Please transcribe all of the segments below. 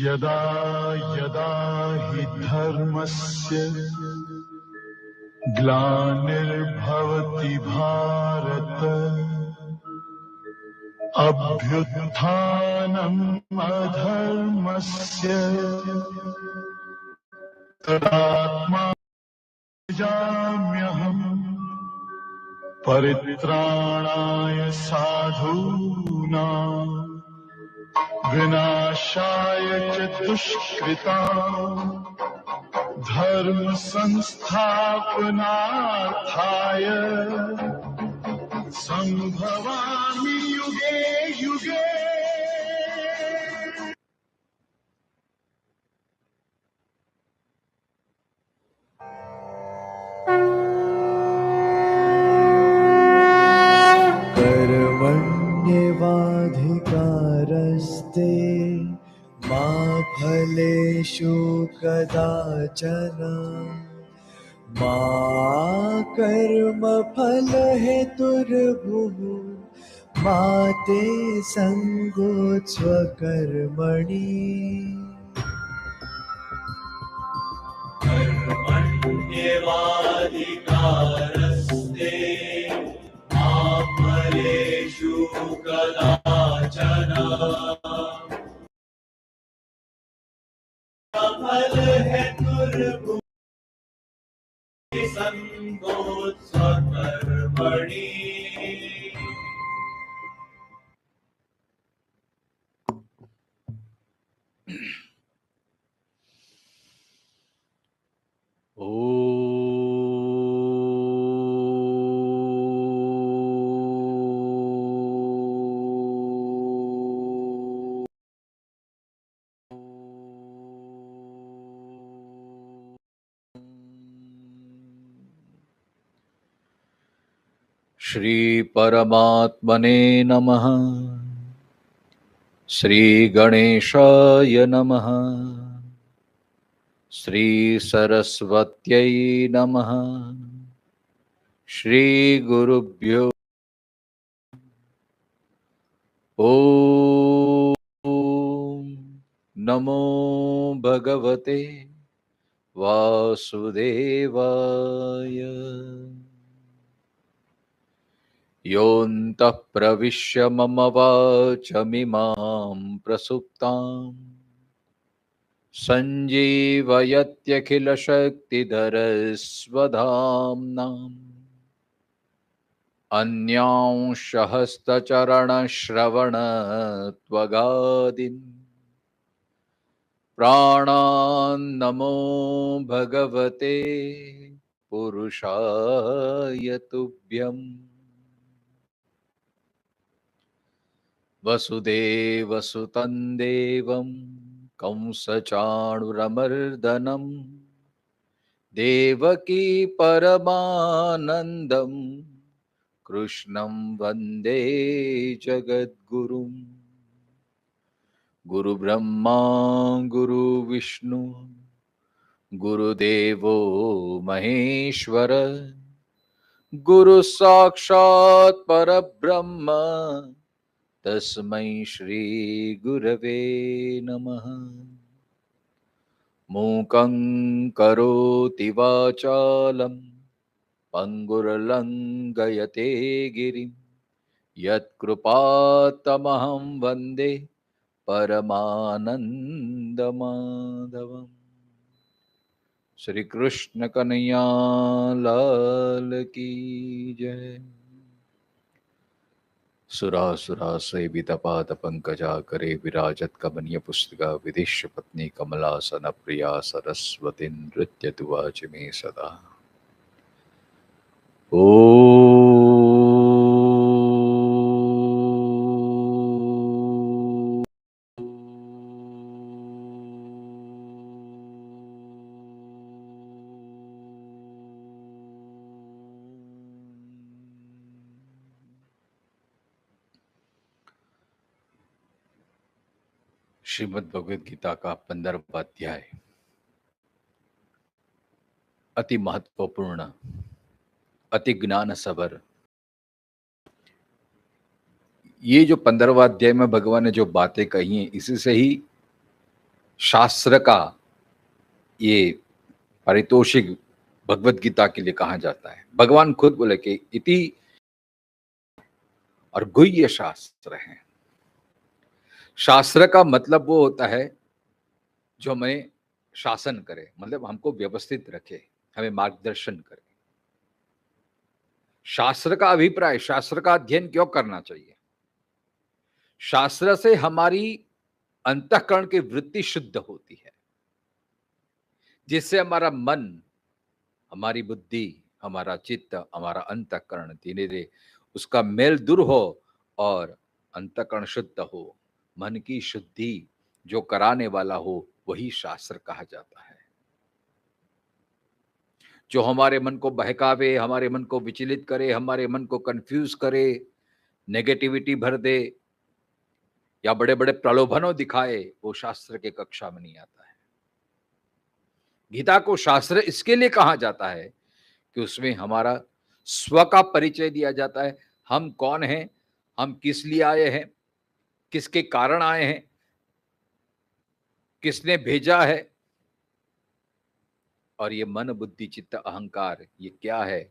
यदा यदा हि धर्मस्य ग्लानिर्भवति भारत अभ्युत्थानम् अधर्मस्य तदात्मानमामि परित्राणाय साधूनां विनाशाय च दुष्कृताम् धर्म संस्थापनार्थाय संभवामि युगे युगे। कर्मण्येवाधिकारस्ते मा फलेषु कदाचन मा कर्मफलहेतुर्भुः मा ते सङ्गोऽस्त्वकर्मणि कर्मण्येवाधिकारस्ते मा फलेषु कदाचन फलहेतुर्भुः सङ्गोऽस्त्वकर्मणि। श्री परमात्मने नमः। श्री गणेशाय नमः। श्री सरस्वत्यै नमः। श्री गुरुभ्यो ॐ नमो भगवते वासुदेवाय। योऽन्तः प्रविश्य मम वाचमिमां प्रसुप्तां सञ्जीवयत्यखिलशक्तिधरस्वधाम्नाम् अन्यांशहस्तचरणश्रवणत्वगादीन् प्राणान्नमो भगवते पुरुषाय तुभ्यम्। वसुदेवसुतं देवं कंसचाणूरमर्दनं देवकी परमानन्दं कृष्णं वन्दे जगद्गुरुं। गुरुब्रह्मा गुरुविष्णु गुरुदेवो महेश्वर गुरुसाक्षात् परब्रह्म तस्मै श्री गुरवे नमः। मूकं करोति वाचालं पंगुर्लंघयते गिरिं यत्कृपातमहं वन्दे परमानन्दमाधवम्। श्री कृष्ण कन्हैया लाल की जय। सुरासुरा सेवित पाद पंकजा करे विराजत कमनीय पुस्तिका विदिश्य पत्नी कमलासन प्रिया सरस्वती नृत्य दुवाच मे सदा। ओ श्रीमद् भगवद गीता का 15वां अध्याय अति महत्वपूर्ण, अति ज्ञान सबर। ये जो 15वां अध्याय में भगवान ने जो बातें कही हैं, इसी से ही शास्त्र का ये पारितोषिक भगवत गीता के लिए कहा जाता है। भगवान खुद बोले कि इति और गुह्य शास्त्र है। शास्त्र का मतलब वो होता है जो हमें शासन करे, मतलब हमको व्यवस्थित रखे, हमें मार्गदर्शन करे। शास्त्र का अभिप्राय, शास्त्र का अध्ययन क्यों करना चाहिए? शास्त्र से हमारी अंतःकरण की वृत्ति शुद्ध होती है, जिससे हमारा मन, हमारी बुद्धि, हमारा चित्त, हमारा अंतःकरण धीरे धीरे उसका मेल दूर हो और अंतःकरण शुद्ध हो। मन की शुद्धि जो कराने वाला हो वही शास्त्र कहा जाता है। जो हमारे मन को बहकावे, हमारे मन को विचलित करे, हमारे मन को कंफ्यूज करे, नेगेटिविटी भर दे या बड़े बड़े प्रलोभनों दिखाए, वो शास्त्र के कक्षा में नहीं आता है। गीता को शास्त्र इसके लिए कहा जाता है कि उसमें हमारा स्व का परिचय दिया जाता है। हम कौन हैं, हम किस लिए आए हैं, किसके कारण आए हैं, किसने भेजा है, और ये मन बुद्धि चित्त अहंकार ये क्या है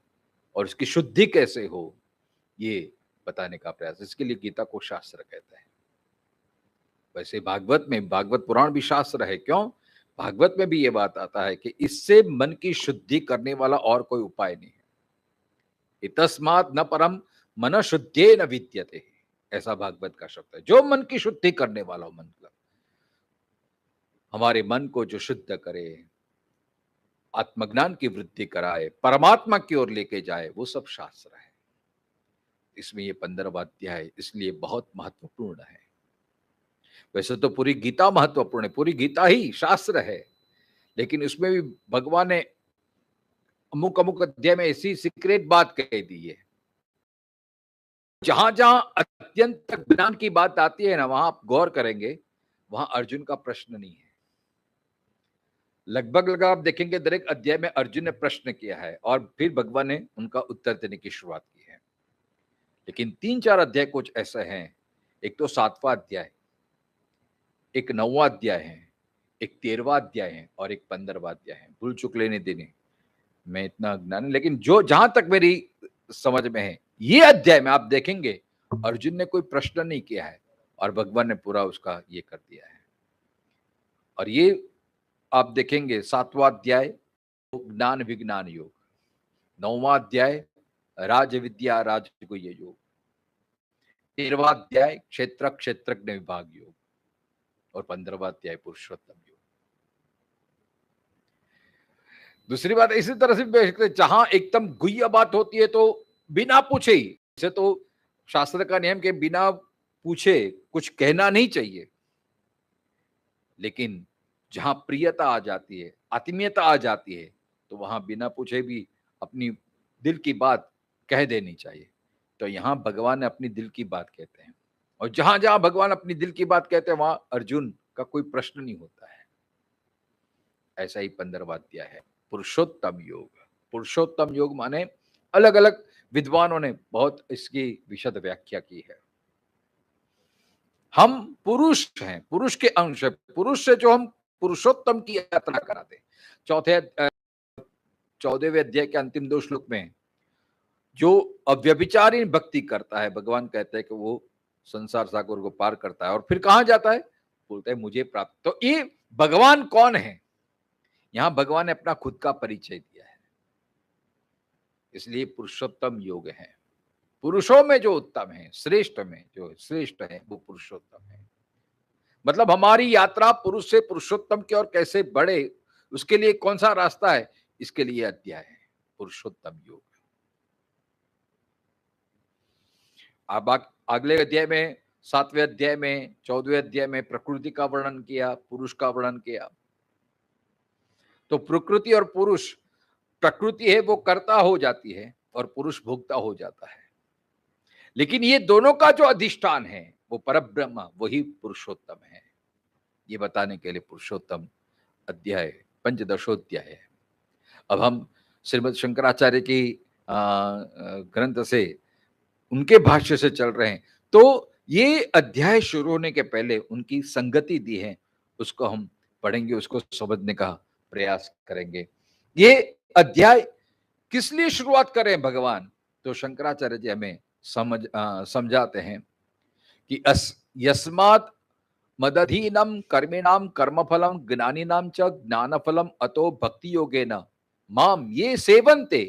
और इसकी शुद्धि कैसे हो, ये बताने का प्रयास। इसके लिए गीता को शास्त्र कहते हैं। वैसे भागवत में, भागवत पुराण भी शास्त्र है। क्यों? भागवत में भी ये बात आता है कि इससे मन की शुद्धि करने वाला और कोई उपाय नहीं है। इतस्मात् न परम मन शुद्धे न विद्यते, ऐसा भागवत का शब्द है। जो मन की शुद्धि करने वाला हो, मतलब हमारे मन को जो शुद्ध करे, आत्मज्ञान की वृद्धि कराए, परमात्मा की ओर लेके जाए, वो सब शास्त्र है। इसमें ये 15वां अध्याय इसलिए बहुत महत्वपूर्ण है। वैसे तो पूरी गीता महत्वपूर्ण है, पूरी गीता ही शास्त्र है, लेकिन उसमें भी भगवान ने अमुक अमुक अध्याय में ऐसी सीक्रेट बात कह दी है। जहां जहां अत्यंत ज्ञान की बात आती है ना, वहां आप गौर करेंगे, वहां अर्जुन का प्रश्न नहीं है। लगभग आप देखेंगे दरेक अध्याय में अर्जुन ने प्रश्न किया है और फिर भगवान ने उनका उत्तर देने की शुरुआत की है। लेकिन 3-4 अध्याय कुछ ऐसे हैं, एक तो 7वां अध्याय, एक 9वां अध्याय है, एक 13वां अध्याय है और एक 15वां अध्याय है। भूल चुक लेने देने, मैं इतना अज्ञान, लेकिन जो जहां तक मेरी समझ में है, ये अध्याय में आप देखेंगे अर्जुन ने कोई प्रश्न नहीं किया है और भगवान ने पूरा उसका ये कर दिया है। और ये आप देखेंगे 7वां अध्याय ज्ञान विज्ञान योग, 9वां अध्याय राज विद्या राजगुह्य योग, 13वां अध्याय क्षेत्र क्षेत्रज्ञ विभाग योग और 15वां अध्याय पुरुषोत्तम योग। दूसरी बात इसी तरह से जहां एकदम गुह्य बात होती है तो बिना पूछे ही, जैसे तो शास्त्र का नियम के बिना पूछे कुछ कहना नहीं चाहिए, लेकिन जहां प्रियता आ जाती है, आत्मीयता आ जाती है, तो वहां बिना पूछे भी अपनी दिल की बात कह देनी चाहिए। तो यहां भगवान ने अपनी दिल की बात कहते हैं, और जहां जहां भगवान अपनी दिल की बात कहते हैं वहां अर्जुन का कोई प्रश्न नहीं होता है। ऐसा ही 15वां अध्याय है पुरुषोत्तम योग। पुरुषोत्तम योग माने अलग अलग विद्वानों ने बहुत इसकी विशद व्याख्या की है। हम पुरुष हैं, पुरुष के अंश है, पुरुष से जो हम पुरुषोत्तम की यात्रा कराते। 14वें अध्याय के अंतिम 2 श्लोक में जो अव्यभिचारी भक्ति करता है, भगवान कहते हैं कि वो संसार सागर को पार करता है और फिर कहां जाता है, बोलता है मुझे प्राप्त। तो ये भगवान कौन है, यहां भगवान ने अपना खुद का परिचय दिया है, इसलिए पुरुषोत्तम योग है। पुरुषों में जो उत्तम है, श्रेष्ठ में जो श्रेष्ठ है वो पुरुषोत्तम है। मतलब हमारी यात्रा पुरुष से पुरुषोत्तम की ओर कैसे बढ़े, उसके लिए कौन सा रास्ता है, इसके लिए अध्याय है पुरुषोत्तम योग। अब अगले अध्याय में 7वें अध्याय में 14वें अध्याय में प्रकृति का वर्णन किया, पुरुष का वर्णन किया। तो प्रकृति और पुरुष, प्रकृति है वो कर्ता हो जाती है और पुरुष भोक्ता हो जाता है, लेकिन ये दोनों का जो अधिष्ठान है वो परब्रह्म, वही पुरुषोत्तम है। ये बताने के लिए पुरुषोत्तम अध्याय 15वां है। अब हम श्रीमद शंकराचार्य की ग्रंथ से, उनके भाष्य से चल रहे हैं, तो ये अध्याय शुरू होने के पहले उनकी संगति दी है, उसको हम पढ़ेंगे उसको समझने का प्रयास करेंगे। ये अध्याय किस लिए शुरुआत करें भगवान, तो शंकराचार्य जी हमें समझाते हैं कि यस्मात् मदधीनम कर्मिणाम कर्मफलम ज्ञानिनाम च ज्ञानफलम अतो भक्ति योगेन माम ये सेवन्ते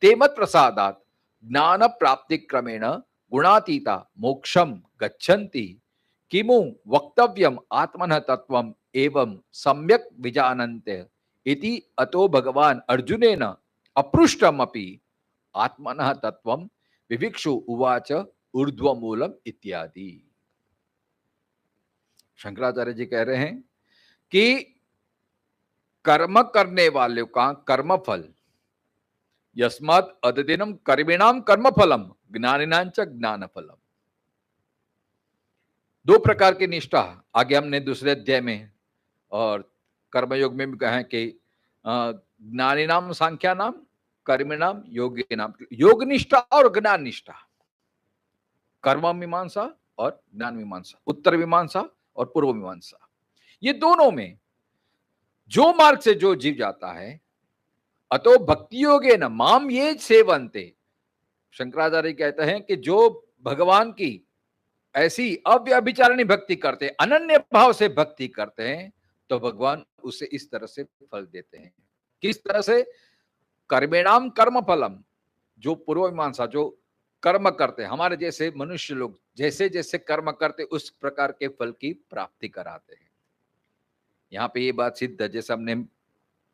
ते मत प्रसादात ज्ञान प्राप्ति क्रमेण गुणातीता मोक्षम गच्छन्ति किमु वक्तव्यम आत्मनः तत्वम एवं सम्यक विजानन्ते इति अतो भगवान अर्जुनेन अपृष्टमपि आत्मनः तत्वम विविक्षु उवाच ऊर्ध्वमूलम इत्यादि। शंकराचार्य जी कह रहे हैं कि कर्म करने वाले का कर्मफल, यस्मात् अददिनम कर्मिणाम कर्मफलम ज्ञानिनांच ज्ञानफलम। दो प्रकार की निष्ठा आगे हमने दूसरे अध्याय में और कर्मयोग में भी कहा है कि ज्ञानिनाम सांख्या नाम कर्मिणाम योगी नाम, योग निष्ठा और ज्ञान निष्ठा, कर्म मीमांसा और ज्ञान मीमांसा, उत्तर मीमांसा और पूर्व मीमांसा, ये दोनों में जो मार्ग से जो जीव जाता है अतो भक्ति योगे न माम ये सेवन्ते। शंकराचार्य कहते हैं कि जो भगवान की ऐसी अव्यभिचारिणी भक्ति करते, अनन्य भाव से भक्ति करते हैं, तो भगवान उसे इस तरह से फल देते हैं। किस तरह से? कर्मेणाम कर्म फलम, जो पूर्व मीमांसा जो कर्म करते हैं, हमारे जैसे मनुष्य लोग जैसे जैसे कर्म करते उस प्रकार के फल की प्राप्ति कराते हैं। यहाँ पे ये बात सिद्ध है, जैसे हमने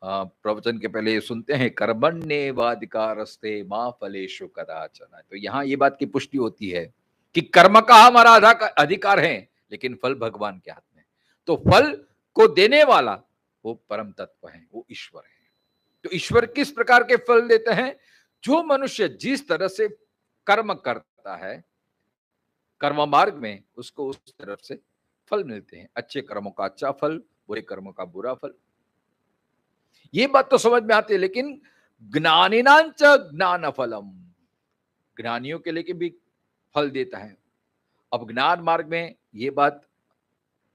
प्रवचन के पहले सुनते हैं कर्मण्येवाधिकारस्ते मा फलेषु कदाचन, तो यहाँ ये बात की पुष्टि होती है कि कर्म का हमारा अधिकार है, लेकिन फल भगवान के हाथ में। तो फल को देने वाला वो परम तत्व है, वो ईश्वर है। तो ईश्वर किस प्रकार के फल देते हैं? जो मनुष्य जिस तरह से कर्म करता है कर्म मार्ग में, उसको उस तरफ से फल मिलते हैं। अच्छे कर्मों का अच्छा फल, बुरे कर्मों का बुरा फल। ये बात तो समझ में आती है, लेकिन ज्ञानिनांच ज्ञान फलम, ज्ञानियों के लिए भी फल देता है। अब ज्ञान मार्ग में ये बात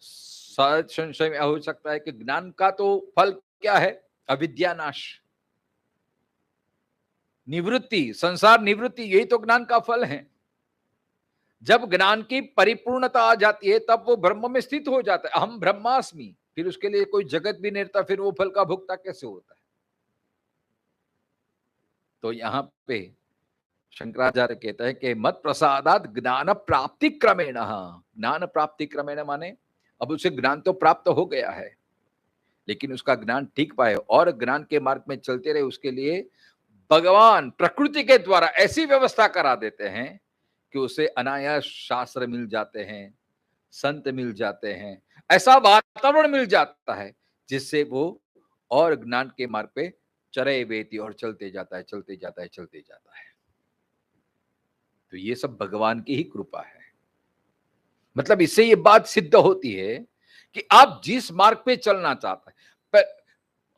संशय में हो सकता है कि ज्ञान का तो फल क्या है? अविद्या नाश, निवृत्ति, संसार निवृत्ति, यही तो ज्ञान का फल है। जब ज्ञान की परिपूर्णता आ जाती है तब वो ब्रह्म में स्थित हो जाता है, अहम ब्रह्मास्मि, फिर उसके लिए कोई जगत भी नहीं रहता, फिर वो फल का भुगता कैसे होता है? तो यहां पे शंकराचार्य कहते हैं कि मत प्रसादात ज्ञान प्राप्ति क्रमेण, ज्ञान प्राप्ति क्रमेण माने अब उसे ज्ञान तो प्राप्त हो गया है, लेकिन उसका ज्ञान ठीक पाए और ज्ञान के मार्ग में चलते रहे, उसके लिए भगवान प्रकृति के द्वारा ऐसी व्यवस्था करा देते हैं कि उसे अनायास शास्त्र मिल जाते हैं, संत मिल जाते हैं, ऐसा वातावरण मिल जाता है जिससे वो और ज्ञान के मार्ग पे चरे वेती और चलते जाता है, चलते जाता है, चलते जाता है। तो ये सब भगवान की ही कृपा है। मतलब इससे ये बात सिद्ध होती है कि आप जिस मार्ग पे चलना चाहते हैं,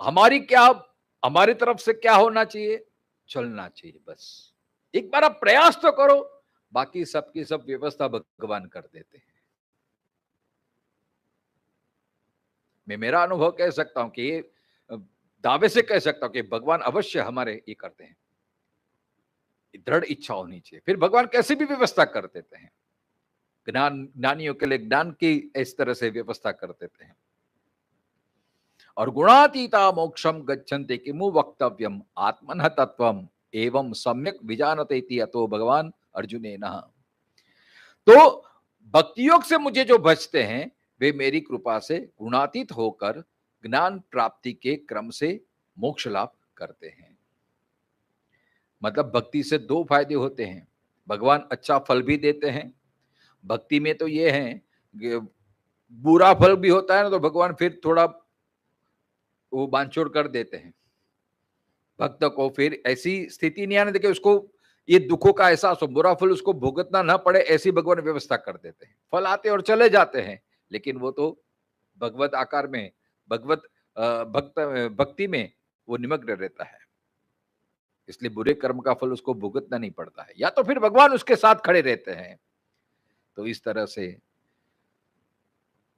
हमारी तरफ से क्या होना चाहिए? चलना चाहिए। बस एक बार आप प्रयास तो करो, बाकी सबकी सब व्यवस्था भगवान कर देते हैं। मैं मेरा अनुभव कह सकता हूं कि ये दावे से कह सकता हूं कि भगवान अवश्य हमारे ये करते हैं। दृढ़ इच्छा होनी चाहिए, फिर भगवान कैसे भी व्यवस्था कर देते हैं। ज्ञानियों के लिए ज्ञान की इस तरह से व्यवस्था कर देते हैं। और गुणातीता मोक्षम गच्छन्ते किमु वक्तव्यम आत्मनः तत्वम एवं सम्यक विजानते इति अतो भगवान अर्जुनेन। तो भक्ति योग से मुझे जो बचते हैं वे मेरी कृपा से गुणातीत होकर ज्ञान प्राप्ति के क्रम से मोक्ष लाभ करते हैं। मतलब भक्ति से दो फायदे होते हैं, भगवान अच्छा फल भी देते हैं। भक्ति में तो ये है कि बुरा फल भी होता है ना, तो भगवान फिर थोड़ा वो बांछोड़ कर देते हैं भक्त को, फिर ऐसी स्थिति नहीं आने देते उसको ये दुखों का एहसास हो, बुरा फल उसको भुगतना ना पड़े, ऐसी भगवान व्यवस्था कर देते हैं। फल आते और चले जाते हैं, लेकिन वो तो भगवत आकार में, भगवत भक्ति में वो निमग्न रहता है, इसलिए बुरे कर्म का फल उसको भुगतना नहीं पड़ता है, या तो फिर भगवान उसके साथ खड़े रहते हैं। तो इस तरह से,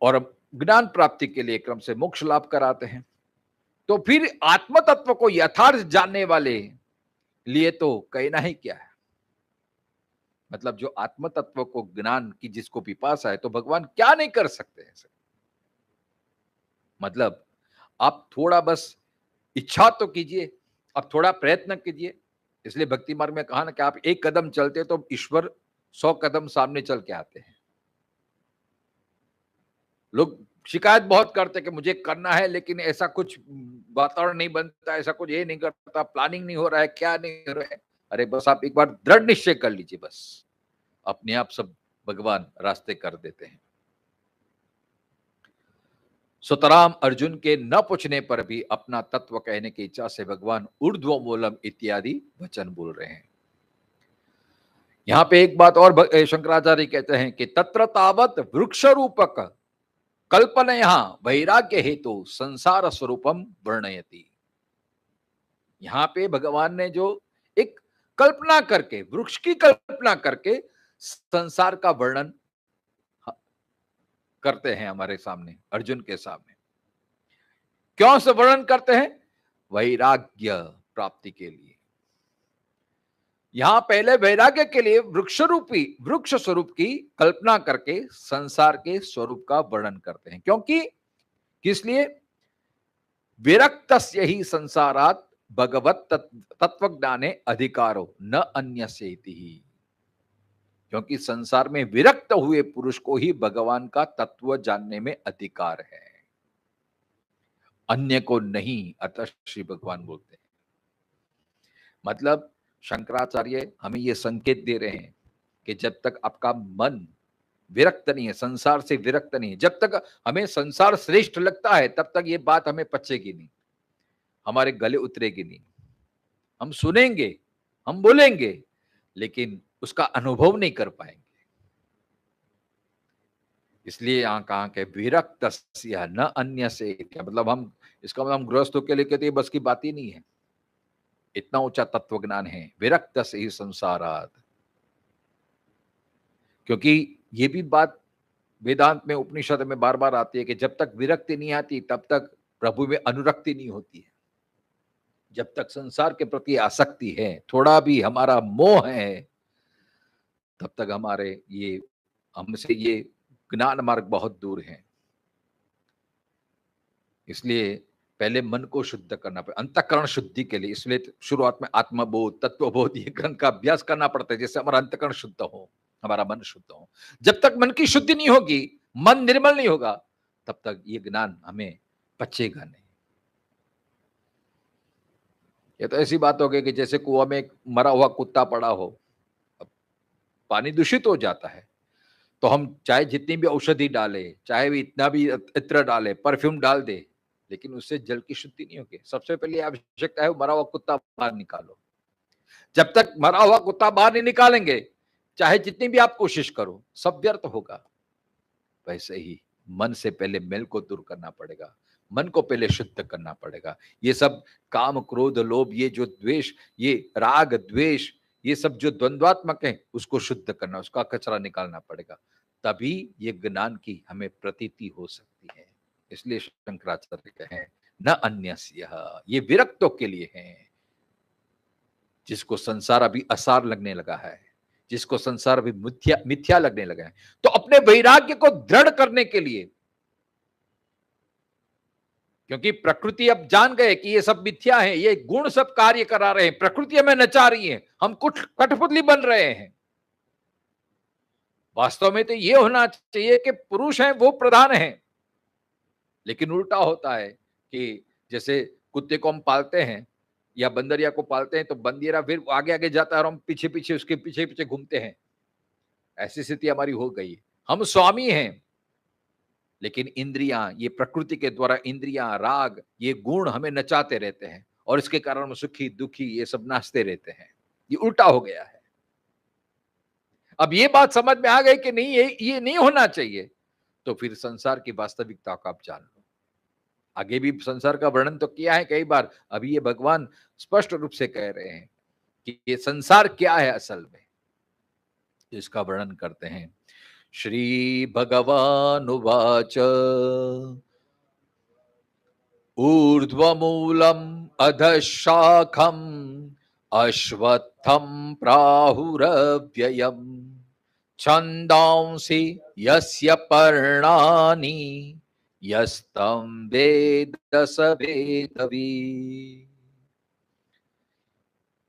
और ज्ञान प्राप्ति के लिए क्रम से मोक्ष लाभ कराते हैं। तो फिर आत्म तत्व को यथार्थ जानने वाले लिए तो कहना ही क्या है। मतलब जो आत्म तत्व को ज्ञान की जिसको पिपासा है, तो भगवान क्या नहीं कर सकते हैं। मतलब आप थोड़ा बस इच्छा तो कीजिए, आप थोड़ा प्रयत्न कीजिए। इसलिए भक्ति मार्ग में कहा ना कि आप एक कदम चलते तो ईश्वर 100 कदम सामने चल के आते हैं। लोग शिकायत बहुत करते कि मुझे करना है लेकिन ऐसा कुछ वातावरण नहीं बनता, ऐसा कुछ ये नहीं करता, प्लानिंग नहीं हो रहा है, क्या नहीं हो रहा है। अरे बस आप एक बार दृढ़ निश्चय कर लीजिए, बस अपने आप सब भगवान रास्ते कर देते हैं। सुतराम अर्जुन के न पूछने पर भी अपना तत्व कहने की इच्छा से भगवान ऊर्ध्व मूलम इत्यादि वचन बोल रहे हैं। यहां पे एक बात और शंकराचार्य कहते हैं कि तत्र तावत वृक्ष रूपक कल्पनया वैराग्य हेतु संसार स्वरूपम वर्णयति। यहां पे भगवान ने जो एक कल्पना करके, वृक्ष की कल्पना करके संसार का वर्णन करते हैं हमारे सामने, अर्जुन के सामने। क्यों से वर्णन करते हैं? वैराग्य प्राप्ति के लिए। यहां पहले वैराग्य के लिए वृक्ष स्वरूप की कल्पना करके संसार के स्वरूप का वर्णन करते हैं। क्योंकि किस लिए? विरक्तस्य ही संसारात भगवत तत्वज्ञाने अधिकारो न अन्यस्येति ही। क्योंकि संसार में विरक्त हुए पुरुष को ही भगवान का तत्व जानने में अधिकार है, अन्य को नहीं। अतः श्री भगवान बोलते हैं, मतलब शंकराचार्य हमें यह संकेत दे रहे हैं कि जब तक आपका मन विरक्त नहीं है, संसार से विरक्त नहीं है, जब तक हमें संसार श्रेष्ठ लगता है, तब तक ये बात हमें पचेगी नहीं, हमारे गले उतरेगी नहीं। हम सुनेंगे, हम बोलेंगे, लेकिन उसका अनुभव नहीं कर पाएंगे। इसलिए यहां कहा कि विरक्त न अन्य से, क्या मतलब हम इसका मतलब हम गृहस्थों के लिए कहते बस की बात ही नहीं है। इतना ऊंचा तत्व ज्ञान है, विरक्त से ही संसारात। क्योंकि ये भी बात वेदांत में, उपनिषद में बार बार आती है कि जब तक विरक्ति नहीं आती तब तक प्रभु में अनुरक्ति नहीं होती है। जब तक संसार के प्रति आसक्ति है, थोड़ा भी हमारा मोह है, तब तक हमसे ये ज्ञान मार्ग बहुत दूर है। इसलिए पहले मन को शुद्ध करना पड़े, अंतःकरण शुद्धि के लिए। इसलिए शुरुआत में आत्मबोध, तत्वबोध, ये ग्रंथ का अभ्यास करना पड़ता है, जिससे हमारा अंतःकरण शुद्ध हो, हमारा मन शुद्ध हो। जब तक मन की शुद्धि नहीं होगी, मन निर्मल नहीं होगा, तब तक ये ज्ञान हमें पचेगा नहीं। ये तो ऐसी बात हो गई कि जैसे कुआं में एक मरा हुआ कुत्ता पड़ा हो, पानी दूषित हो जाता है, तो हम चाहे जितनी भी औषधि डाले, चाहे भी इतना भी इत्र डाले, परफ्यूम डाल दे, लेकिन उससे जल की शुद्धि नहीं होगी। सबसे पहले आवश्यकता है मरा हुआ कुत्ता बाहर निकालो। जब तक मरा हुआ कुत्ता बाहर नहीं निकालेंगे, चाहे जितनी भी आप कोशिश करो, सब व्यर्थ होगा। वैसे ही मन से पहले मैल को दूर करना पड़ेगा, मन को पहले शुद्ध करना पड़ेगा। ये सब काम, क्रोध, लोभ, ये जो द्वेष, ये राग, द्वेष, ये सब जो द्वंद्वात्मक है, उसको शुद्ध करना, उसका कचरा निकालना पड़ेगा। तभी ये ज्ञान की हमें प्रतीति हो सकती है। इसलिए शंकराचार्य कहे न अन्यस्य, ये विरक्तों के लिए है, जिसको संसार अभी असार लगने लगा है, जिसको संसार अभी मिथ्या लगने लगा है। तो अपने वैराग्य को दृढ़ करने के लिए, क्योंकि प्रकृति अब जान गए कि ये सब मिथ्या है, ये गुण सब कार्य करा रहे हैं, प्रकृति हमें नचा रही है, हम कुछ कठपुतली बन रहे हैं। वास्तव में तो ये होना चाहिए कि पुरुष हैं वो प्रधान हैं, लेकिन उल्टा होता है कि जैसे कुत्ते को हम पालते हैं या बंदरिया को पालते हैं, तो बंदिया फिर आगे आगे जाता है और हम पीछे पीछे उसके पीछे पीछे घूमते हैं। ऐसी स्थिति हमारी हो गई है। हम स्वामी हैं, लेकिन इंद्रियां, ये प्रकृति के द्वारा इंद्रियां, राग, ये गुण हमें नचाते रहते हैं, और इसके कारण हम सुखी दुखी ये सब नाचते रहते हैं। ये उल्टा हो गया है। अब ये बात समझ में आ गई कि नहीं, ये नहीं होना चाहिए, तो फिर संसार की वास्तविकता को आप जान लो। आगे भी संसार का वर्णन तो किया है कई बार, अभी ये भगवान स्पष्ट रूप से कह रहे हैं कि ये संसार क्या है असल में, इसका वर्णन करते हैं। श्री भगवानुवाच ऊर्ध्वमूलम् अधः शाखम् अश्वत्थं प्राहुरव्ययम् छन्दांसि यस्य पर्णानि यस्तं वेद स वेदवित्।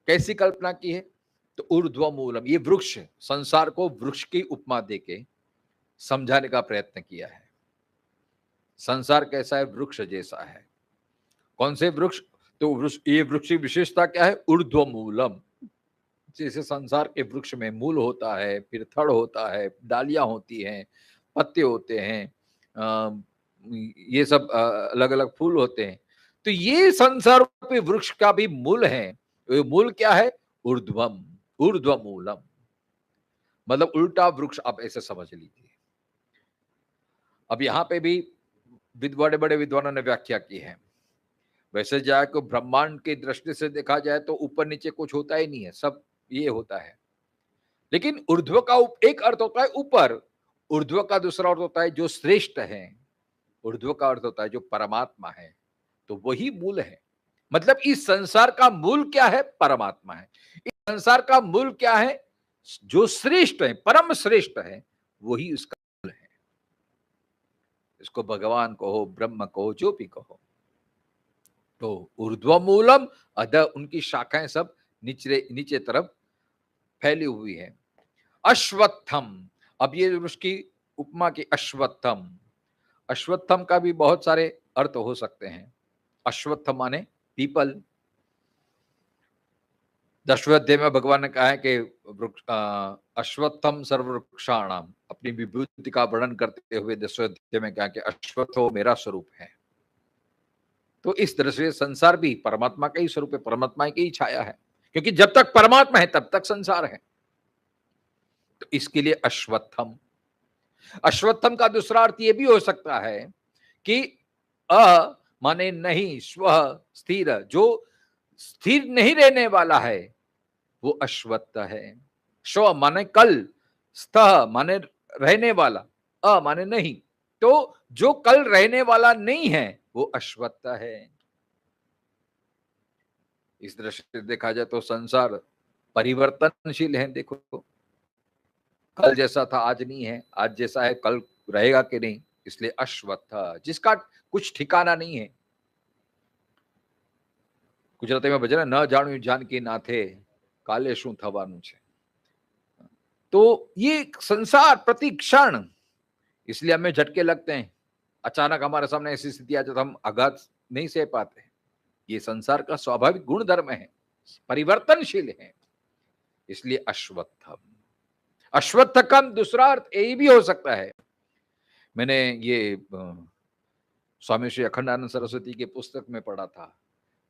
कैसी कल्पना की है? तो ऊर्ध्वमूलम, ये वृक्ष, संसार को वृक्ष की उपमा देके समझाने का प्रयत्न किया है। संसार कैसा है? वृक्ष जैसा है। कौन से वृक्ष? तो वृक्ष, ये वृक्ष की विशेषता क्या है? ऊर्ध्वमूलम। जैसे संसार के वृक्ष में मूल होता है, फिर थड़ होता है, डालियां होती हैं, पत्ते होते हैं, ये सब अलग अलग फूल होते हैं। तो ये संसार रूपी वृक्ष का भी मूल है। ये मूल क्या है? ऊर्ध्वम, ऊर्ध्वमूलम, मतलब उल्टा वृक्ष, आप ऐसे समझ लीजिए। अब यहाँ पे भी बड़े बड़े विद्वानों ने व्याख्या की है। वैसे जाए तो ब्रह्मांड की दृष्टि से देखा जाए तो ऊपर नीचे कुछ होता ही नहीं है, सब ये होता है। लेकिन ऊर्ध्व का एक अर्थ होता है ऊपर, ऊर्ध्व का दूसरा अर्थ होता है जो श्रेष्ठ है, ऊर्ध्व का अर्थ होता है जो परमात्मा है। तो वही मूल है। मतलब इस संसार का मूल क्या है? परमात्मा है। इस संसार का मूल क्या है? जो श्रेष्ठ है, परम श्रेष्ठ है, वही उसका मूल है। इसको भगवान कहो, ब्रह्म कहो, जो भी कहो। तो ऊर्ध्वमूलम अधः, उनकी शाखाएं सब नीचे नीचे तरफ फैली हुई है। अश्वत्थम, अब ये उसकी उपमा की अश्वत्थम। अश्वत्थम का भी बहुत सारे अर्थ हो सकते हैं। अश्वत्थ माने पीपल। 10वें अध्याय में भगवान ने कहा है कि अश्वत्थम सर्ववृक्षाणाम, अपनी विभूति का वर्णन करते हुए 10वें अध्याय में कहा कि अश्वत्थ मेरा स्वरूप है। तो इस तरह से संसार भी परमात्मा का ही स्वरूप है, परमात्मा की ही छाया है, क्योंकि जब तक परमात्मा है तब तक संसार है। तो इसके लिए अश्वत्थम। अश्वत्थम का दूसरा अर्थ यह भी हो सकता है कि अ माने नहीं, स्व स्थिर, जो स्थिर नहीं रहने वाला है वो अश्वत्थ है। स्व माने कल, स्थ माने रहने वाला, अ माने नहीं। तो जो कल रहने वाला नहीं है वो अश्वत्थ है। इस दृष्टि से देखा जाए तो संसार परिवर्तनशील है। देखो, कल जैसा था आज नहीं है, आज जैसा है कल रहेगा कि नहीं, इसलिए अश्वत्थ, जिसका कुछ ठिकाना नहीं है। गुजराती में भजन, न जाणू जानकी नाथे काले शू थवानुं छे। तो ये संसार प्रति क्षण, इसलिए हमें झटके लगते हैं। अचानक हमारे सामने ऐसी स्थिति आ जाए तो हम आघात नहीं सह पाते। ये संसार का स्वाभाविक गुण धर्म है, परिवर्तनशील है, इसलिए अश्वत्थम। अश्वत्थ का दूसरा अर्थ यही भी हो सकता है। मैंने ये स्वामी श्री अखंडानंद सरस्वती के पुस्तक में पढ़ा था,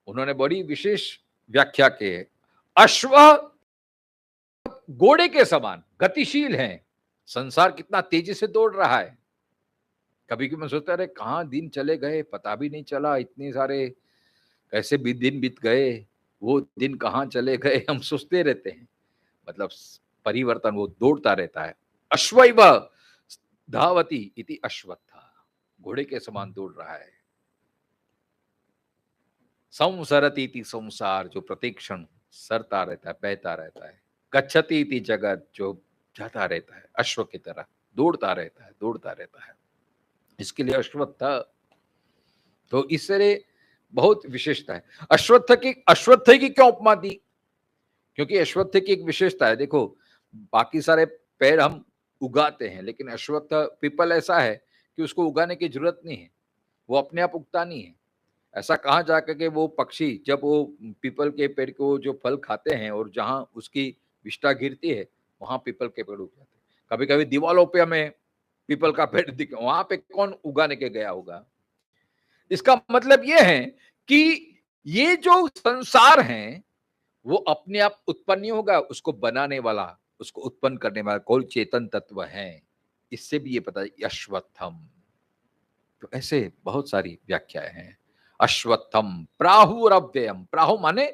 उन्होंने बड़ी विशेष व्याख्या की है। अश्व घोड़े के समान गतिशील है। संसार कितना तेजी से दौड़ रहा है। कभी कभी मैं सोचता रहे कहाँ दिन चले गए, पता भी नहीं चला, इतने सारे कैसे भी दिन बीत गए, वो दिन कहाँ चले गए, हम सोचते रहते हैं। मतलब परिवर्तन वो दौड़ता रहता है। अश्वैव धावति इति अश्वत्थ, घोड़े के समान दौड़ रहा है। संसरति इति संसार, जो प्रत्येक क्षण सरता रहता है, बहता रहता है। गच्छति इति जगत, जो जाता रहता है, अश्व की तरह दौड़ता रहता है, दौड़ता रहता है। इसके लिए अश्वत्थ। तो इससे बहुत विशेषता है। अश्वत्थ की क्यों उपमा दी? क्योंकि अश्वत्थ की एक विशेषता है। देखो, बाकी सारे पेड़ हम उगाते हैं, लेकिन अश्वत्थ पीपल ऐसा है कि उसको उगाने की जरूरत नहीं है, वो अपने आप उगता नहीं है। ऐसा कहाँ जाकर के वो पक्षी जब वो पीपल के पेड़ को जो फल खाते हैं और जहां उसकी विष्ठा गिरती है वहां पीपल के पेड़ उग जाते हैं। कभी कभी दीवालों पे हमें पीपल का पेड़ दिखे, वहां पे कौन उगाने के गया होगा? इसका मतलब ये है कि ये जो संसार है वो अपने आप उत्पन्न नहीं होगा, उसको बनाने वाला, उसको उत्पन्न करने वाला कोई चेतन तत्व है। इससे भी ये पता है अश्वत्थम। तो ऐसे बहुत सारी व्याख्याएं हैं। अश्वत्थम प्राहुरव्ययम, प्राहु माने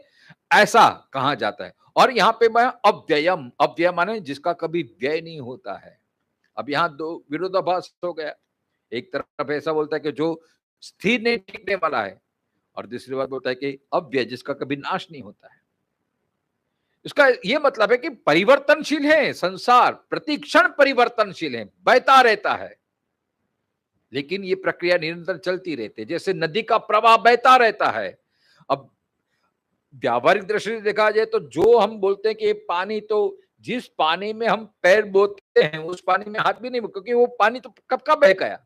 ऐसा कहा जाता है, और यहाँ पे मैं अव्ययम, अव्यय माने जिसका कभी व्यय नहीं होता है। अब यहाँ दो विरोधाभास हो गया। एक तरफ ऐसा बोलता है कि जो स्थिर नहीं टिकने वाला है, और दूसरी बात बोलता है कि अव्यय, जिसका कभी नाश नहीं होता है। इसका ये मतलब है कि परिवर्तनशील है संसार, प्रतिक्षण परिवर्तनशील है, बहता रहता है, लेकिन ये प्रक्रिया निरंतर चलती रहती है, जैसे नदी का प्रवाह बहता रहता है। अब व्यावहारिक दृष्टि से देखा जाए तो जो हम बोलते हैं कि ये पानी, तो जिस पानी में हम पैर बोते हैं उस पानी में हाथ भी नहीं, क्योंकि वो पानी तो कब का बह गया,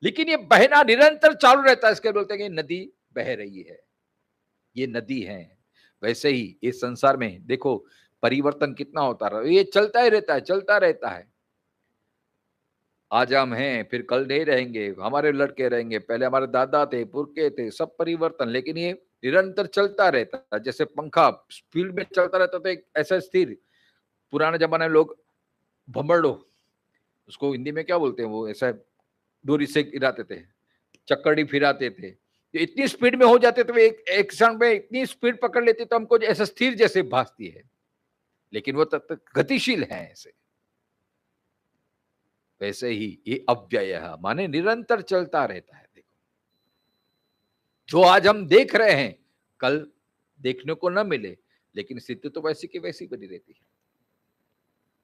लेकिन ये बहना निरंतर चालू रहता है, इसके बोलते हैं कि नदी बह रही है, ये नदी है। वैसे ही इस संसार में देखो परिवर्तन कितना होता रहा, ये चलता ही रहता है, चलता रहता है। आज हम हैं, फिर कल नहीं रहेंगे, हमारे लड़के रहेंगे, पहले हमारे दादा थे, पुरखे थे, सब परिवर्तन, लेकिन ये निरंतर चलता रहता है। जैसे पंखा स्पीड में चलता रहता था, एक ऐसा स्थिर, पुराने जमाने में लोग भंबड़ो, उसको हिंदी में क्या बोलते हैं, वो ऐसा डोरी से गिराते थे, चक्कड़ी फिराते थे, तो इतनी स्पीड में हो जाते थे, एक क्षण में इतनी स्पीड पकड़ लेते तो हमको ऐसा स्थिर जैसे भासती है, लेकिन वो तब तक गतिशील है ऐसे। वैसे ही ये अव्यय माने निरंतर चलता रहता है। देखो जो आज हम देख रहे हैं कल देखने को न मिले, लेकिन स्थिति तो वैसी की वैसी बनी रहती है।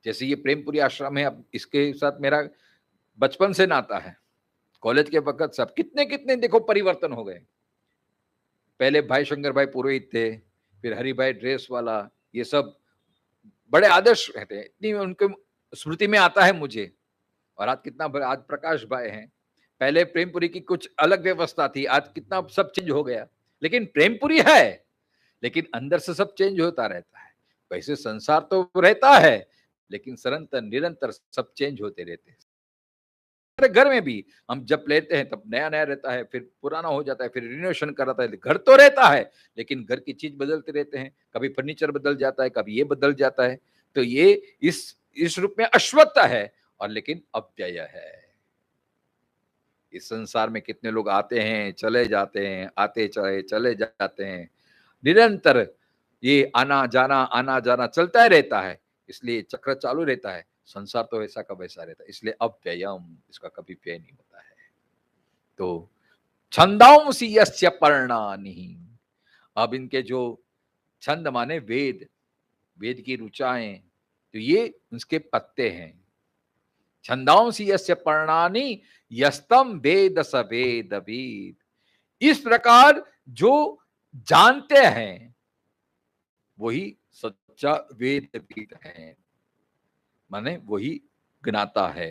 जैसे ये प्रेमपुरी आश्रम है, अब इसके साथ मेरा बचपन से नाता है, कॉलेज के वक्त सब कितने कितने देखो परिवर्तन हो गए। पहले भाई शंकर भाई पुरोहित थे, फिर हरि भाई ड्रेस वाला, ये सब बड़े आदर्श रहते हैं, इतनी उनके स्मृति में आता है मुझे। और आज कितना आज प्रकाश भाई हैं, पहले प्रेमपुरी की कुछ अलग व्यवस्था थी, आज कितना सब चेंज हो गया, लेकिन प्रेमपुरी है, लेकिन अंदर से सब चेंज होता रहता है। वैसे संसार तो रहता है, लेकिन निरंतर निरंतर सब चेंज होते रहते हैं। घर में भी हम जब लेते हैं तब नया नया रहता है, फिर पुराना हो जाता है, फिर रिनोवेशन कराता है। घर तो रहता है, लेकिन घर की चीज बदलते रहते हैं, कभी फर्नीचर बदल जाता है, कभी ये बदल जाता है। तो ये इस रूप में अश्वत्थ है, और लेकिन अव्यय है। इस संसार में कितने लोग आते हैं चले जाते हैं, आते चले जाते हैं, निरंतर ये आना जाना चलता ही रहता है, इसलिए चक्र चालू रहता है। संसार तो वैसा का वैसा रहता है, इसलिए अव्ययम, इसका कभी व्यय नहीं होता है। तो छंदांसी यस्य पर्णानि, अब इनके जो छंद माने वेद, वेद की ऋचाएं, तो ये उसके पत्ते हैं। छंदांसी यस्य पर्णानि यस्तम वेद स वेदविद, इस प्रकार जो जानते हैं वही सच्चा वेदविद है, माने वही ज्ञाता है।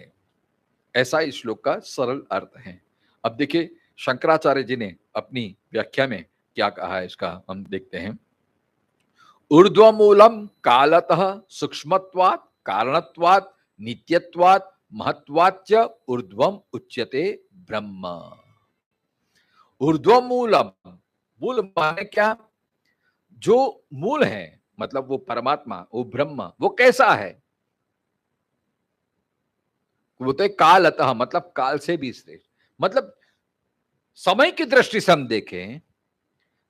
ऐसा इस श्लोक का सरल अर्थ है। अब देखिए शंकराचार्य जी ने अपनी व्याख्या में क्या कहा है, इसका हम देखते हैं। ऊर्ध्वमूलम कालतः सूक्ष्मत्वात् कारणत्वात् नित्यत्वात् महत्वाच्च ऊर्ध्वम उच्यते ब्रह्म। ऊर्ध्वमूलम, मूल माने क्या, जो मूल है, मतलब वो परमात्मा, वो ब्रह्म, वो कैसा है, वो तो कालतः, मतलब काल से भी श्रेष्ठ। मतलब समय की दृष्टि से हम देखें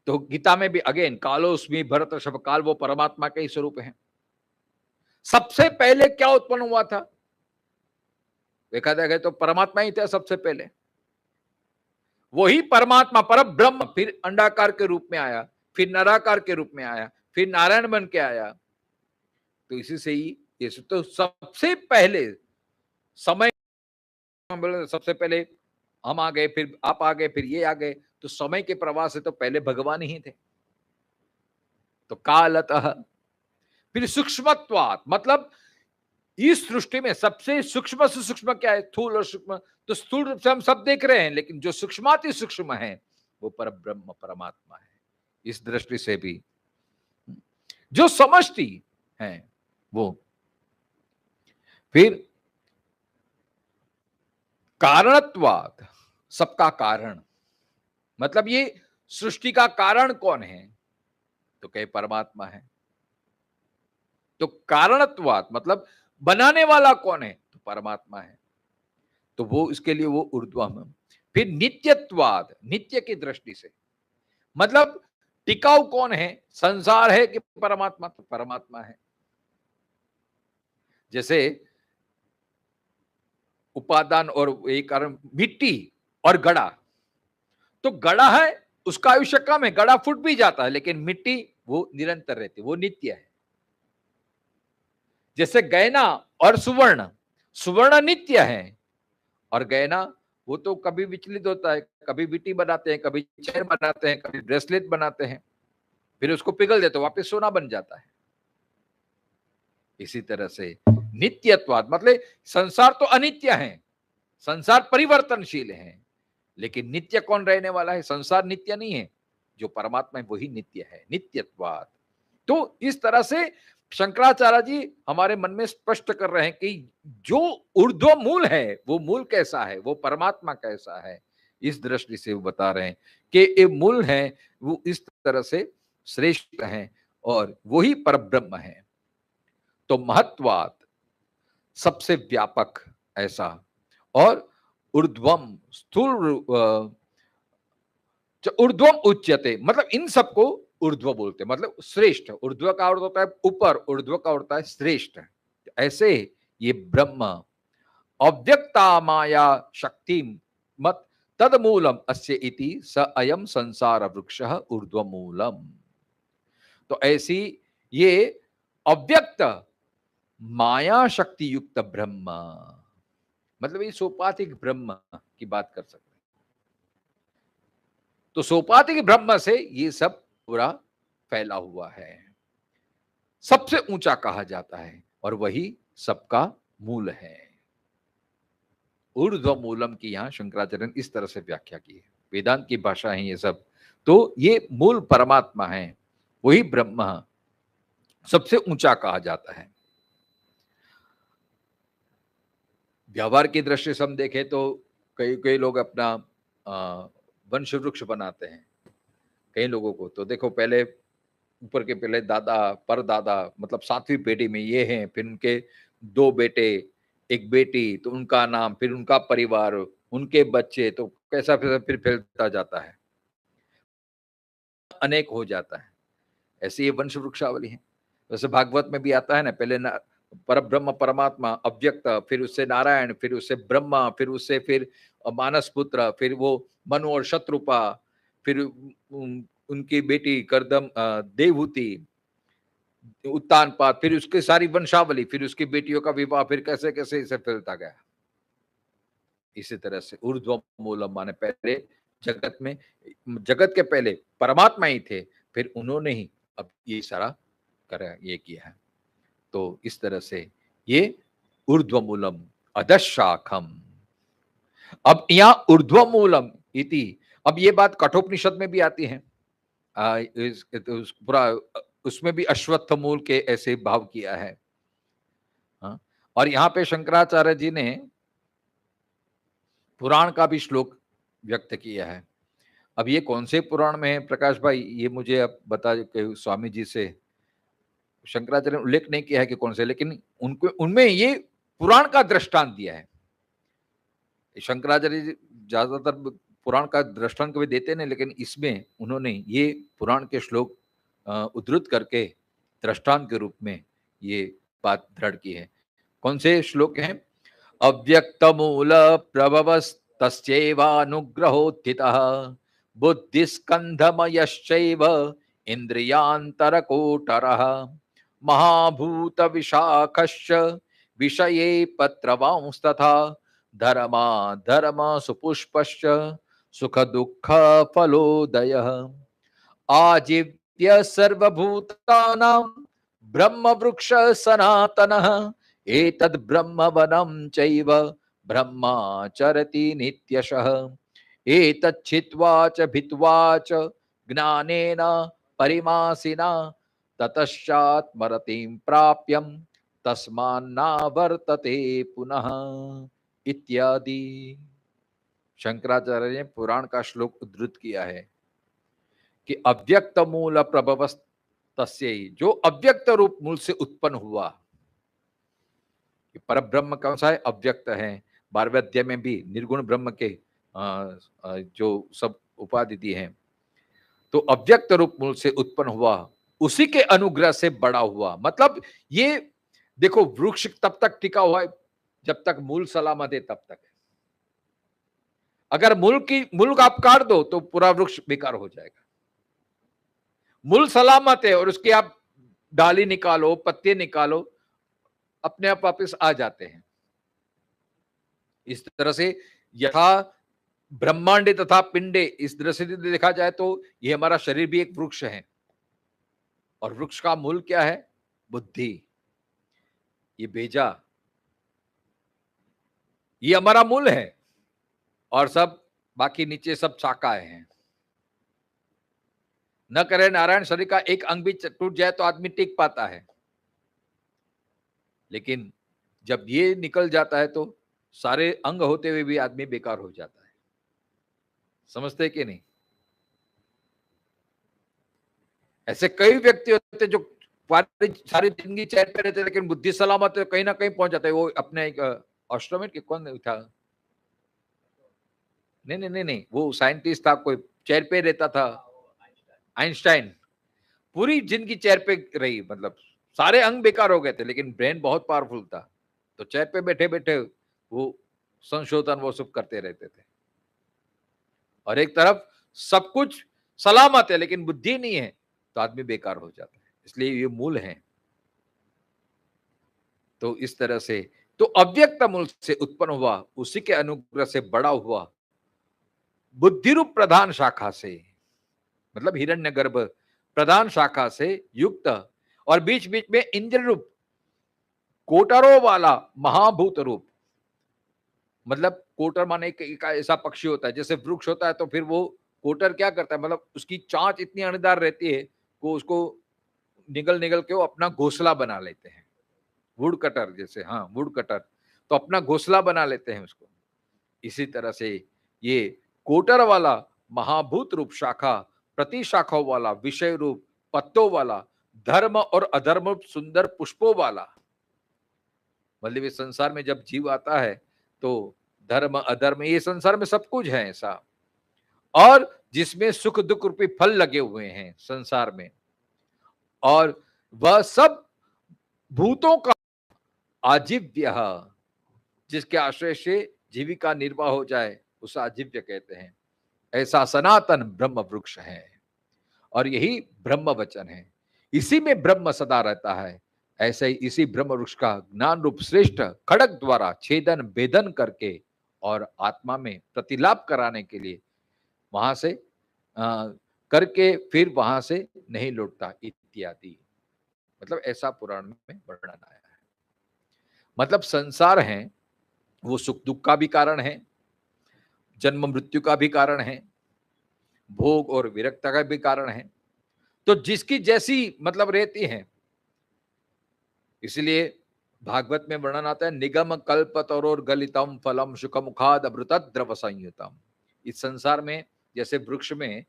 तो गीता में भी अगेन कालोस्मि भरत शब काल, वो परमात्मा के ही स्वरूप है। सबसे पहले क्या उत्पन्न हुआ था, देखा जाएगा तो परमात्मा ही था सबसे पहले। वही परमात्मा पर ब्रह्म फिर अंडाकार के रूप में आया, फिर नराकार के रूप में आया, फिर नारायण बन के आया। तो इसी से ही ये तो सबसे पहले समय, सबसे पहले हम आ गए, फिर आप आ गए, फिर ये आ गए, तो समय के प्रवाह से तो पहले भगवान ही थे। तो कालतः, फिर सूक्ष्मत्वात्, मतलब इस सृष्टि में सबसे सूक्ष्म से सूक्ष्म क्या है, स्थूल और सूक्ष्म। तो स्थूल रूप से हम सब देख रहे हैं, लेकिन जो सूक्ष्माति सूक्ष्म है वो परब्रह्म परमात्मा है। इस दृष्टि से भी जो समष्टि है वो, फिर कारणत्वात्, सबका कारण, मतलब ये सृष्टि का कारण कौन है, तो कहे परमात्मा है। तो कारणत्वात् मतलब बनाने वाला कौन है, तो परमात्मा है, तो वो इसके लिए वो ऊर्ध्वम। फिर नित्यत्वाद, नित्य की दृष्टि से, मतलब टिकाऊ कौन है, संसार है कि परमात्मा, तो परमात्मा है। जैसे उपादान और एक कारण मिट्टी और गड़ा। तो गड़ा है उसका आयुष्य कम है, गड़ा फूट भी जाता है, लेकिन मिट्टी वो निरंतर रहती है, वो नित्य है। जैसे गहना और सुवर्ण, सुवर्ण नित्य है और गहना वो तो कभी विचलित होता है, कभी विटी बनाते हैं, कभी चेन बनाते हैं, कभी ब्रेसलेट बनाते हैं, फिर उसको पिघल देते वापस सोना बन जाता है। इसी तरह से नित्यत्वाद मतलब संसार तो अनित्य है, संसार परिवर्तनशील है, लेकिन नित्य कौन रहने वाला है? संसार नित्य नहीं है, जो परमात्मा है वही नित्य है, नित्यत्वाद। तो इस तरह से शंकराचार्य जी हमारे मन में स्पष्ट कर रहे हैं कि जो ऊर्ध्व मूल है वो मूल कैसा है, वो परमात्मा कैसा है। इस दृष्टि से वो बता रहे हैं कि ये मूल है वो इस तरह से श्रेष्ठ है और वही परब्रह्म है। तो महत्वाद सबसे व्यापक ऐसा, और ऊर्ध्वम स्थूल ऊर्ध्वम उच्यते मतलब इन सबको ऊर्ध्व बोलते हैं, मतलब श्रेष्ठ। ऊर्ध्व का अर्थ होता है ऊपर, ऊर्ध्व का होता है श्रेष्ठ। ऐसे ये ब्रह्म अव्यक्ता माया शक्ति मत तदमूलम अस्य इति स अयम संसार वृक्ष ऊर्ध्वमूलम। तो ऐसी ये अव्यक्त माया शक्ति युक्त ब्रह्म, मतलब ये सोपातिक ब्रह्म की बात कर सकते हैं। तो सोपातिक ब्रह्म से ये सब पूरा फैला हुआ है, सबसे ऊंचा कहा जाता है और वही सबका मूल है। ऊर्ध्व मूलम की यहां शंकराचार्य ने इस तरह से व्याख्या की है, वेदांत की भाषा है ये सब। तो ये मूल परमात्मा है, वही ब्रह्म सबसे ऊंचा कहा जाता है। व्यवहार की दृष्टि से हम देखें तो कई कई लोग अपना वंश वृक्ष बनाते हैं। कई लोगों को तो देखो पहले ऊपर के पहले दादा परदादा मतलब 7वीं पीढ़ी में ये हैं, फिर उनके 2 बेटे 1 बेटी, तो उनका नाम, फिर उनका परिवार, उनके बच्चे, तो कैसा फिर फैलता जाता है, अनेक हो जाता है। ऐसे ये वंश वृक्षावली है। वैसे भागवत में भी आता है ना, पहले पर ब्रह्म परमात्मा अव्यक्त, फिर उससे नारायण, फिर उससे ब्रह्मा, फिर उससे फिर मानस पुत्र, फिर वो मनु और शत्रुपा, फिर उनकी बेटी करदम देवहूति, उत्तानपाद, फिर उसकी सारी वंशावली, फिर उसकी बेटियों का विवाह, फिर कैसे कैसे इसे फैलता गया। इसी तरह से ऊर्ध्व मूलम माने पहले जगत में, जगत के पहले परमात्मा ही थे, फिर उन्होंने ही अब ये सारा करा, ये किया है। तो इस तरह से ये ऊर्ध्व मूलम अधशाखम। अब यहां ऊर्ध्व मूलम इति, अब ये बात कठोपनिषद में भी आती है, पूरा उसमें भी अश्वत्थ मूल के ऐसे भाव किया है। हाँ? और यहाँ पे शंकराचार्य जी ने पुराण का भी श्लोक व्यक्त किया है। अब ये कौन से पुराण में है प्रकाश भाई, ये मुझे अब बता स्वामी जी से। शंकराचार्य ने उल्लेख नहीं किया है कि कौन से, लेकिन उनको उनमें ये पुराण का दृष्टांत दिया है। शंकराचार्य जी ज्यादातर पुराण का दृष्टांत कभी देते नहीं, लेकिन इसमें उन्होंने ये पुराण के श्लोक उद्धृत करके दृष्टांत के रूप में ये बात दृढ़ की है। कौन से श्लोक हैं? अव्यक्त मूल प्रभवस्तस्यैवानुग्रहोत्थितः बुद्धिस्कन्धमयश्चैव इन्द्रियान्तरकोटरः महाभूत विशाखश्च विषये पत्रवांस्तथा धर्मा धर्म सुपुष्पश्च सुख दुःख फलोदयः आजीव्य सर्वभूतानां ब्रह्म वृक्ष सनातनः एतद् ब्रह्मवनं चैव ब्रह्माचरति नित्यशः एतत् छित्त्वा च भित्त्वा च ज्ञानेन परिमासिना ततश्चात्मरतिं प्राप्यं तस्मान्नावर्तते पुनः इत्यादि। शंकराचार्य ने पुराण का श्लोक उद्धृत किया है कि अव्यक्त मूल प्रभवस्तस्यै, जो अव्यक्त रूप मूल से उत्पन्न हुआ। पर ब्रह्म कौन सा है? अव्यक्त है। 12वें अध्याय में भी निर्गुण ब्रह्म के जो सब उपाधि दी है, तो अव्यक्त रूप मूल से उत्पन्न हुआ, उसी के अनुग्रह से बड़ा हुआ। मतलब ये देखो वृक्ष तब तक टिका हुआ है जब तक मूल सलामत है तब तक है। अगर मूल आप काट दो तो पूरा वृक्ष बेकार हो जाएगा। मूल सलामत है और उसके आप डाली निकालो, पत्ते निकालो, अपने आप वापस आ जाते हैं। इस तरह से यथा ब्रह्मांडे तथा पिंडे, इस दृष्टि से देखा जाए तो ये हमारा शरीर भी एक वृक्ष है, और वृक्ष का मूल क्या है? बुद्धि। ये बेजा, ये हमारा मूल है, और सब बाकी नीचे सब शाखाएं हैं। न करे नारायण, शरीर का एक अंग भी टूट जाए तो आदमी टिक पाता है, लेकिन जब ये निकल जाता है तो सारे अंग होते हुए भी आदमी बेकार हो जाता है। समझते कि नहीं? ऐसे कई व्यक्ति होते हैं जो सारी जिंदगी चैन पे रहते, लेकिन बुद्धि सलामत है, कहीं ना कहीं पहुंच जाते हैं। वो अपने एक ऑस्ट्रोमेट के कौन था, नहीं, वो साइंटिस्ट था, कोई चेयर पे रहता था, आइंस्टाइन। पूरी जिंदगी चेयर पे रही, मतलब सारे अंग बेकार हो गए थे, लेकिन ब्रेन बहुत पावरफुल था। तो चेयर पे बैठे बैठे वो संशोधन वो सब करते रहते थे। और एक तरफ सब कुछ सलामत है लेकिन बुद्धि नहीं है तो आदमी बेकार हो जाता है। इसलिए ये मूल है। तो इस तरह से तो अव्यक्त मूल से उत्पन्न हुआ, उसी के अनुग्रह से बड़ा हुआ, बुद्धि रूप प्रधान शाखा से, मतलब हिरण्यगर्भ प्रधान शाखा से युक्त, और बीच बीच में इंद्र रूप कोटरों वाला महाभूत रूप। मतलब कोटर माने एक ऐसा पक्षी होता है, जैसे वृक्ष होता है तो फिर वो कोटर क्या करता है, मतलब उसकी चांच इतनी अणीदार रहती है वो उसको निगल निगल के वो अपना घोंसला बना लेते हैं। वुड कटर जैसे, हाँ वुड कटर, तो अपना घोंसला बना लेते हैं उसको। इसी तरह से ये कोटर वाला महाभूत रूप शाखा, प्रति शाखाओं वाला, विषय रूप पत्तों वाला, धर्म और अधर्म रूप सुंदर पुष्पों वाला। मतलब इस संसार में जब जीव आता है तो धर्म अधर्म ये संसार में सब कुछ है ऐसा, और जिसमें सुख दुख रूपी फल लगे हुए हैं संसार में, और वह सब भूतों का आजीव्य, जिसके आश्रय से जीविका निर्वाह हो जाए उसे आजीव्य कहते हैं। ऐसा सनातन ब्रह्म वृक्ष है, और यही ब्रह्म वचन है। इसी में ब्रह्म सदा रहता है। ऐसे ही इसी ब्रह्म वृक्ष का ज्ञान रूप श्रेष्ठ खड़ग द्वारा छेदन भेदन करके और आत्मा में प्रतिलाभ कराने के लिए वहां से करके फिर वहां से नहीं लौटता इत्यादि। मतलब ऐसा पुराण में वर्णन आया है। मतलब संसार है वो सुख दुख का भी कारण है, जन्म मृत्यु का भी कारण है, भोग और विरक्ता का भी कारण है। तो जिसकी जैसी मतलब रहती है, इसलिए भागवत में वर्णन आता है, निगम कल्प तरोर गलितम फलम शुक मुखाद अमृत द्रव संयुतम। इस संसार में जैसे वृक्ष में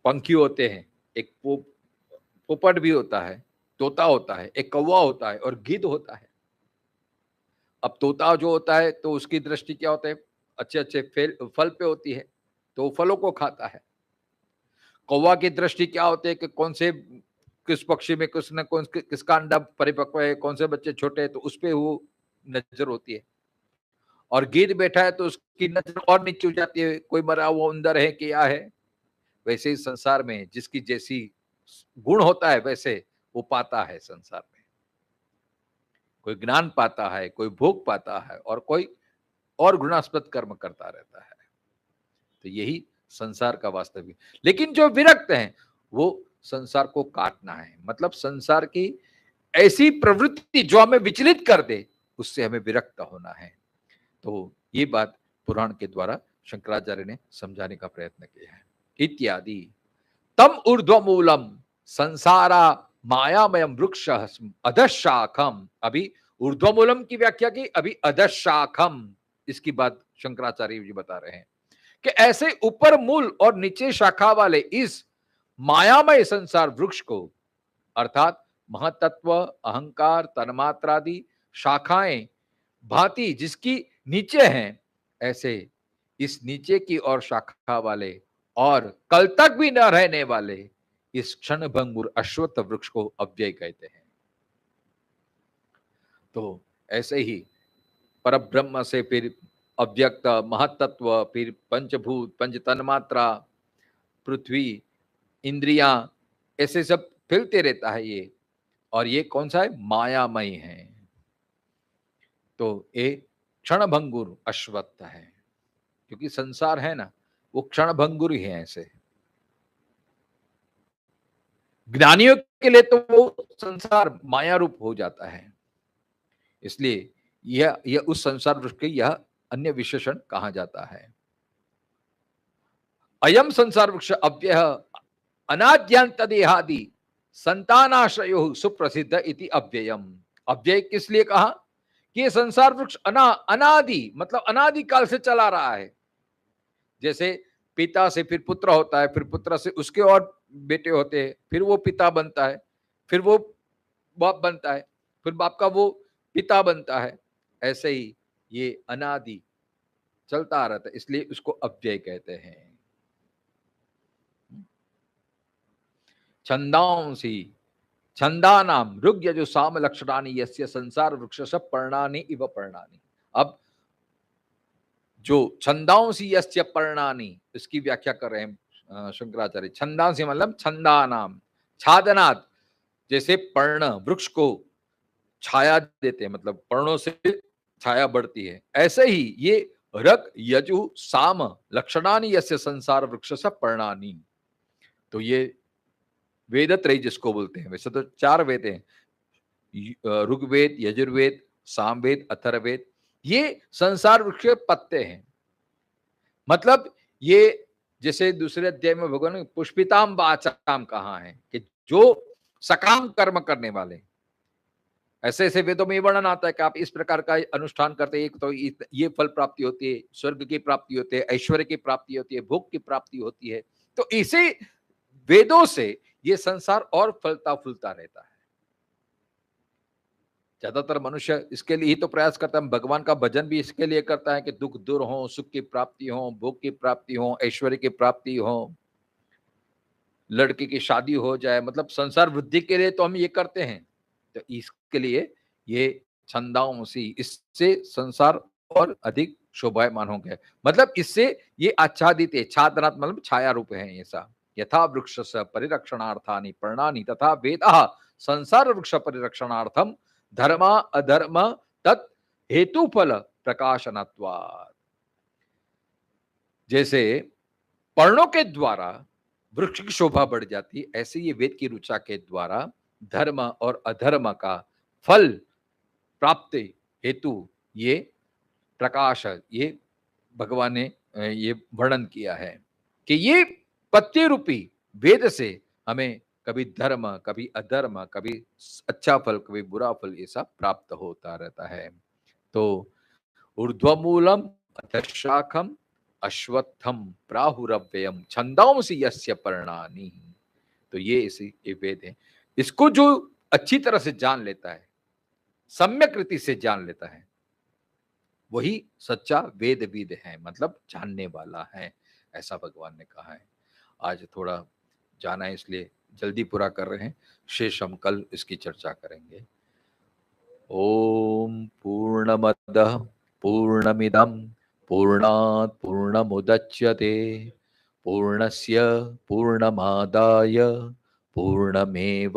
पंखी होते हैं, एक पोपट भी होता है, तोता होता है, एक कौवा होता है और गिद्ध होता है। अब तोता जो होता है तो उसकी दृष्टि क्या होता है, अच्छे अच्छे फल पे होती है तो फलों को खाता है। कौवा की दृष्टि क्या होती है कि कौन से किस पक्षी में किसका अंडा परिपक्व है, कौन से बच्चे छोटे हैं, तो उस पे वो नजर होती है। और गिद्ध बैठा है तो उसकी नजर और नीचे हो जाती है, कोई मरा हुआ अंदर है क्या है। वैसे ही संसार में जिसकी जैसी गुण होता है वैसे वो पाता है संसार में। कोई ज्ञान पाता है, कोई भोग पाता है, और कोई और गुणास्पद कर्म करता रहता है। तो यही संसार का वास्तविक। लेकिन जो विरक्त हैं वो संसार को काटना है, मतलब संसार की ऐसी प्रवृत्ति जो हमें विचलित कर दे उससे हमें विरक्त होना है। तो ये बात पुराण के द्वारा शंकराचार्य ने समझाने का प्रयत्न किया है। इत्यादि तम ऊर्ध्वमूलम संसारा मायामयम वृक्ष अधशाखम। अभी ऊर्ध्वमूलम की व्याख्या की, अभी अधशाखम इसकी बात शंकराचार्य जी बता रहे हैं कि ऐसे ऊपर मूल और नीचे शाखा वाले इस मायामय संसार वृक्ष को, अर्थात महतत्व अहंकार तन्मात्रादि शाखाएं भांति जिसकी नीचे हैं, ऐसे इस नीचे की और शाखा वाले और कल तक भी न रहने वाले इस क्षण भंगुर अश्वत्थ वृक्ष को अव्यय कहते हैं। तो ऐसे ही परब्रह्म से फिर अव्यक्त महत्तत्व, फिर पंचभूत, पंच तन्मात्रा, पृथ्वी, इंद्रियां, ऐसे सब फैलते रहता है ये। और ये कौन सा है? मायामय है। तो ये क्षणभंगुर अश्वत्थ है, क्योंकि संसार है ना, वो क्षणभंगुर ही है। ऐसे ज्ञानियों के लिए तो वो संसार माया रूप हो जाता है, इसलिए यह उस संसार वृक्ष के यह अन्य विशेषण कहा जाता है। अयम संसार वृक्ष अव्यय अनाद्यांत देहादि संतानाश्रयो सुप्रसिद्ध इति अव्ययम। अव्यय किस लिए कहा? कि ये संसार वृक्ष अनादि, मतलब अनादि काल से चला रहा है। जैसे पिता से फिर पुत्र होता है, फिर पुत्र से उसके और बेटे होते हैं, फिर वो पिता बनता है, फिर वो बाप बनता है, फिर बाप का वो पिता बनता है। ऐसे ही ये अनादि चलता आ रहता है, इसलिए उसको अव्यय कहते हैं। छंदांसी छंदानाम ऋग्यजु साम लक्षणानि यस्य संसार वृक्ष पर्णानि इव पर्णानि। अब जो छंदांसी यस्य पर्णानि, इसकी व्याख्या कर रहे हैं शंकराचार्य। छंदांसी मतलब छंदानाम, छादनाद, जैसे पर्ण वृक्ष को छाया देते हैं, मतलब पर्णों से छाया बढ़ती है, ऐसे ही ये रग यजु साम लक्षणानि यस्य संसार वृक्ष पर्णानि। तो ये वेदत्रय जिसको बोलते हैं, वैसे तो 4 वेद हैं, ऋग्वेद, यजुर्वेद, सामवेद, अथर्ववेद। ये संसार वृक्ष के पत्ते हैं। मतलब ये जैसे दूसरे अध्याय में भगवान ने पुष्पिताम वाचाम कहा है कि जो सकाम कर्म करने वाले, ऐसे ऐसे वेदों में वर्णन आता है कि आप इस प्रकार का अनुष्ठान करते हैं, एक तो ये फल प्राप्ति होती है, स्वर्ग की प्राप्ति होती है, ऐश्वर्य की प्राप्ति होती है, भोग की प्राप्ति होती है। तो इसी वेदों से ये संसार और फलता फूलता रहता है। ज्यादातर मनुष्य इसके लिए ही तो प्रयास करता है, भगवान का भजन भी इसके लिए करता है कि दुख दूर हो, सुख की प्राप्ति हो, भोग की प्राप्ति हो, ऐश्वर्य की प्राप्ति हो, लड़के की शादी हो जाए, मतलब संसार वृद्धि के लिए तो हम ये करते हैं। तो इसके लिए ये छंदांसी, इससे संसार और अधिक शोभायमान हो गया, मतलब इससे ये आच्छादित है। छादनात् मतलब छाया रूप है ऐसा। यथा वृक्ष परिरक्षणार्थानि पर्णानि तथा वेदः संसार वृक्ष परिरक्षणार्थम धर्म अधर्म तत् हेतुफल प्रकाशनत्वात्। जैसे पर्णों के द्वारा वृक्ष की शोभा बढ़ जाती है, ऐसे ये वेद की ऋचा के द्वारा धर्म और अधर्म का फल प्राप्ति हेतु ये प्रकाश, ये भगवान ने ये वर्णन किया है कि ये पत्ते रूपी वेद से हमें कभी धर्म, कभी अधर्म, कभी अच्छा फल, कभी बुरा फल, ये सब प्राप्त होता रहता है। तो ऊर्ध्वमूलम अधशाखम अश्वत्थम प्राहुरव्ययम छंदांसी यस्य पर्णानि। तो ये इसी ये वेद है। इसको जो अच्छी तरह से जान लेता है, सम्यक रीति से जान लेता है, वही सच्चा वेदविद है, मतलब जानने वाला है, ऐसा भगवान ने कहा है। आज थोड़ा जाना है इसलिए जल्दी पूरा कर रहे हैं, शेष हम कल इसकी चर्चा करेंगे। ओम पूर्णमदः पूर्णमिदं पूर्णात् पूर्णमुदच्यते पूर्णस्य पूर्णमादाय पूर्णमेवावशिष्यते।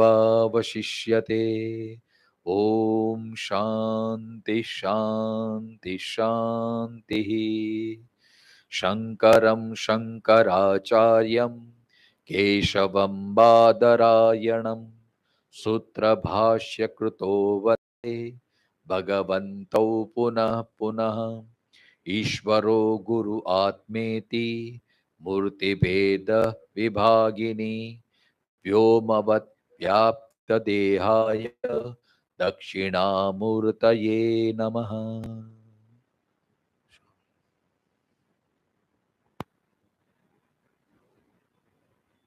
ओम शांति शांति शांति। शंकरं शंकराचार्यं केशवं बादरायणं सूत्रभाष्यकृतो वन्दे भगवन्तौ पुनः पुनः। ईश्वरो गुरु आत्मेति मूर्तिभेद विभागिनी व्योमवत् व्याप्तदेहाय दक्षिणामूर्तये नमः।